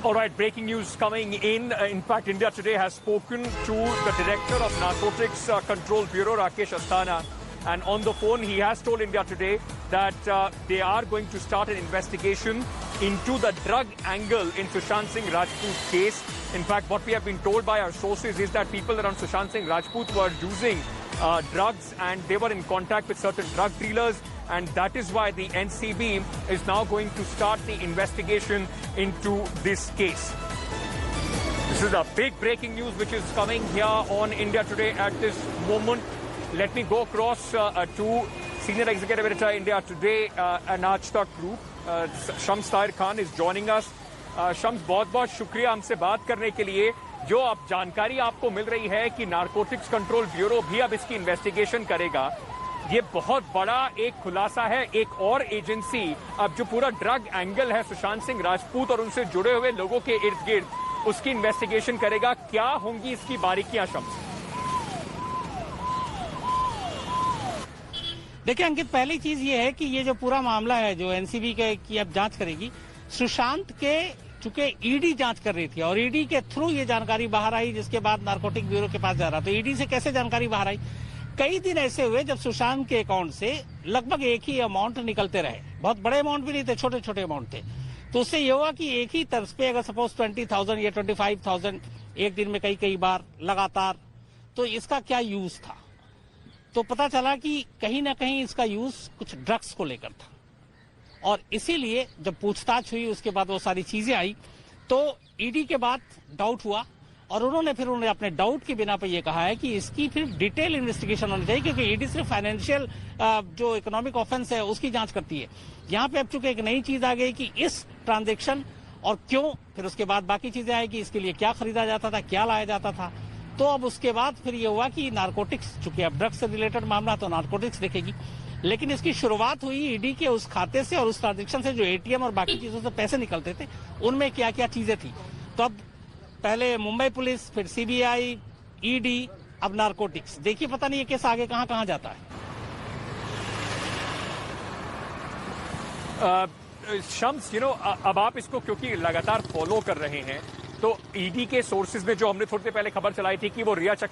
All right, breaking news coming in. In fact, India Today has spoken to the Director of Narcotics Control Bureau, Rakesh Asthana. And on the phone, he has told India Today that they are going to start an investigation into the drug angle in Sushant Singh Rajput's case. In fact, what we have been told by our sources is that people around Sushant Singh Rajput were using drugs and they were in contact with certain drug dealers. And that is why the NCB is now going to start the investigation into this case. This is a big breaking news which is coming here on India Today at this moment. Let me go across to Senior Executive Editor India Today and Aaj Tak Group. Shams Tahir Khan is joining us. Shams, बहुत-बहुत शुक्रिया हमसे बात करने के लिए. जो अब जानकारी आपको मिल रही है कि नारकोटिक्स कंट्रोल ब्यूरो भी अब इसकी इन्वेस्टिगेशन करेगा, ये बहुत बड़ा एक खुलासा है. एक और एजेंसी अब जो पूरा ड्रग एंगल है सुशांत सिंह राजपूत और उनसे जुड़े हुए लोगों के इर्द गिर्द उसकी इन्वेस्टिगेशन करेगा. क्या होंगी इसकी बारीकियां शम्स? देखिए अंकित, पहली चीज ये है कि ये जो पूरा मामला है जो एनसीबी की अब जांच करेगी, सुशांत के चूंकि ईडी जांच कर रही थी और ईडी के थ्रू ये जानकारी बाहर आई, जिसके बाद नारकोटिक ब्यूरो के पास जा रहा. तो ईडी से कैसे जानकारी बाहर आई? कई दिन ऐसे हुए जब सुशांत के अकाउंट से लगभग एक ही अमाउंट निकलते रहे. बहुत बड़े अमाउंट भी नहीं थे, छोटे छोटे अमाउंट थे. तो उससे ये हुआ कि एक ही तर्ज पे अगर सपोज 20,000 या 25,000 एक दिन में कई बार लगातार, तो इसका क्या यूज था? तो पता चला कि कहीं ना कहीं इसका यूज कुछ ड्रग्स को लेकर था. और इसीलिए जब पूछताछ हुई उसके बाद वो सारी चीजें आई तो ईडी के बाद डाउट हुआ और उन्होंने अपने डाउट की बिना पर यह कहा है कि इसकी फिर डिटेल इन्वेस्टिगेशन होनी चाहिए, क्योंकि ईडी सिर्फ फाइनेंशियल जो इकोनॉमिक ऑफेंस है उसकी जांच करती है. यहाँ पे अब चूंकि एक नई चीज आ गई कि इस ट्रांजैक्शन और क्यों, फिर उसके बाद बाकी चीजें आई कि इसके लिए क्या खरीदा जाता था, क्या लाया जाता था. तो अब उसके बाद फिर ये हुआ कि नारकोटिक्स, चूंकि अब ड्रग्स से रिलेटेड मामला तो नारकोटिक्स देखेगी, लेकिन इसकी शुरुआत हुई ईडी के उस खाते से और उस ट्रांजैक्शन से जो एटीएम और बाकी चीजों से पैसे निकलते थे, उनमें क्या क्या चीजें थी. तो अब पहले मुंबई पुलिस, फिर सीबीआई, ईडी, अब नारकोटिक्स. देखिए पता नहीं ये केस आगे कहां कहां जाता है. शम्स, अब आप इसको क्योंकि लगातार फॉलो कर रहे हैं, तो ईडी के सोर्सेज में जो हमने थोड़ी देर पहले खबर चलाई थी कि वो रिया